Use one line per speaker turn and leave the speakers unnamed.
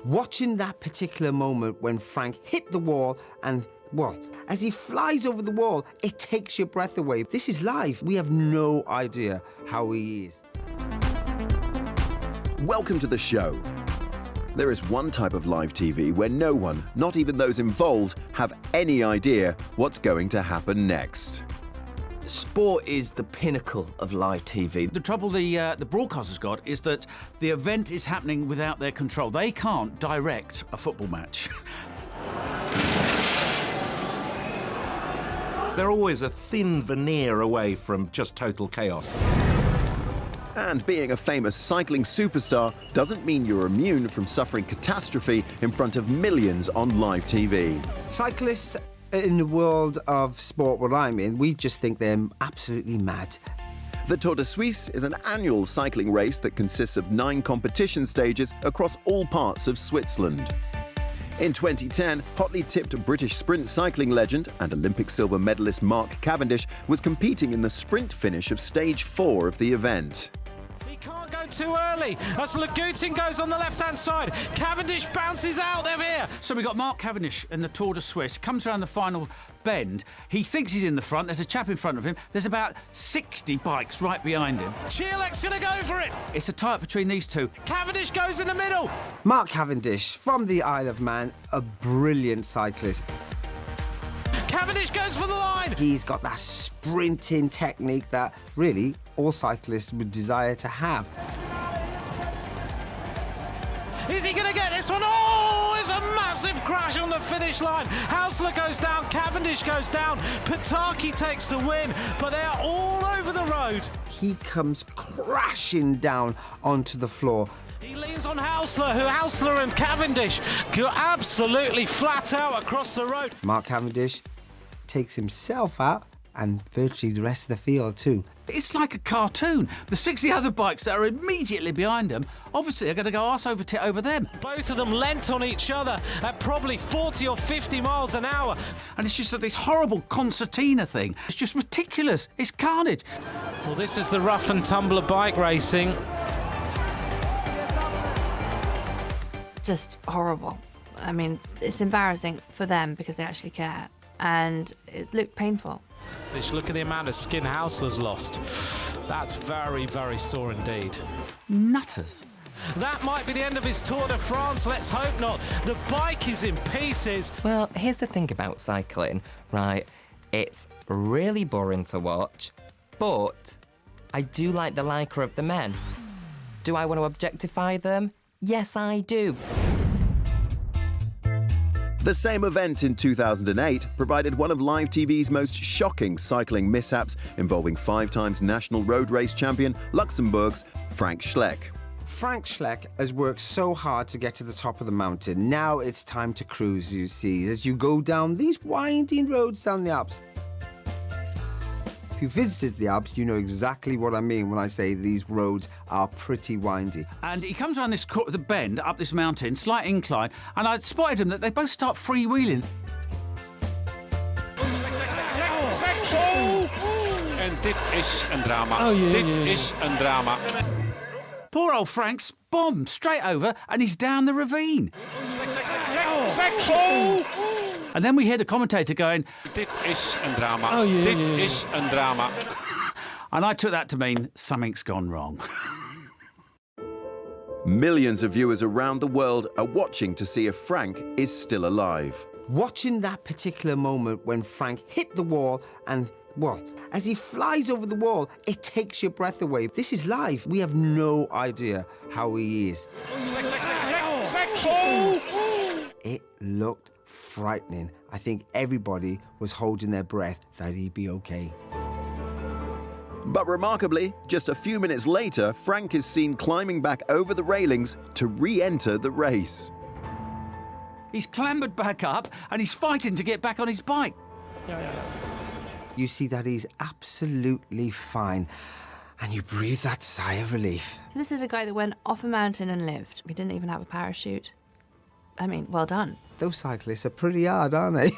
Watching that particular moment when Frank hit the wall and, well, as he flies over the wall, it takes your breath away. This is live. We have no idea how he is.
Welcome to the show. There is one type of live TV where no one, not even those involved, have any idea what's going to happen next.
Sport is the pinnacle of live TV.
The trouble the broadcasters got is that the event is happening without their control. They can't direct a football match.
They're always a thin veneer away from just total chaos.
And being a famous cycling superstar doesn't mean you're immune from suffering catastrophe in front of millions on live TV.
Cyclists in the world of sport, what I'm in, we just think they're absolutely mad.
The Tour de Suisse is an annual cycling race that consists of 9 competition stages across all parts of Switzerland. In 2010, hotly tipped British sprint cycling legend and Olympic silver medalist Mark Cavendish was competing in the sprint finish of stage 4 of the event.
Can't go too early as Lagutin goes on the left-hand side. Cavendish bounces out of here.
So we got Mark Cavendish in the Tour de Suisse, comes around the final bend. He thinks he's in the front. There's a chap in front of him. There's about 60 bikes right behind him.
Chierlek's going to go for it.
It's a tie between these two.
Cavendish goes in the middle.
Mark Cavendish, from the Isle of Man, a brilliant cyclist.
Cavendish goes for the line.
He's got that sprinting technique that really all cyclists would desire to have.
Is he going to get this one? Oh, it's a massive crash on the finish line. Hausler goes down, Cavendish goes down, Pataki takes the win, but they're all over the road.
He comes crashing down onto the floor.
He leans on Hausler and Cavendish go absolutely flat out across the road.
Mark Cavendish takes himself out and virtually the rest of the field too.
It's like a cartoon. The 60 other bikes that are immediately behind them, obviously are going to go arse over tit over them.
Both of them lent on each other at probably 40 or 50 miles an hour.
And it's just that this horrible concertina thing. It's just ridiculous. It's carnage.
Well, this is the rough and tumble of bike racing.
Just horrible. I mean, it's embarrassing for them because they actually care, and it looked painful.
Just look at the amount of skin Hausler's lost. That's very, very sore indeed.
Nutters.
That might be the end of his Tour de France. Let's hope not. The bike is in pieces.
Well, here's the thing about cycling, right? It's really boring to watch, but I do like the lycra of the men. Do I want to objectify them? Yes, I do.
The same event in 2008 provided one of live TV's most shocking cycling mishaps involving 5-time national road race champion Luxembourg's Frank Schleck.
Frank Schleck has worked so hard to get to the top of the mountain. Now it's time to cruise, you see, as you go down these winding roads down the Alps. If you visited the Alps, you know exactly what I mean when I say these roads are pretty windy.
And he comes around the bend up this mountain, slight incline, and I spotted him that they both start freewheeling.
En dit is een drama. Dit is een drama.
Poor old Frank's bombed straight over and he's down the ravine. And then we hear the commentator going,
Dit is een drama. Dit is een drama.
And I took that to mean something's gone wrong.
Millions of viewers around the world are watching to see if Frank is still alive.
Watching that particular moment when Frank hit the wall and, well, as he flies over the wall, it takes your breath away. This is live. We have no idea how he is. It looked frightening. I think everybody was holding their breath that he'd be okay.
But remarkably, just a few minutes later, Frank is seen climbing back over the railings to re-enter the race.
He's clambered back up and he's fighting to get back on his bike.
You see that he's absolutely fine. And you breathe that sigh of relief.
This is a guy that went off a mountain and lived. He didn't even have a parachute. I mean, well done.
Those cyclists are pretty hard, aren't they?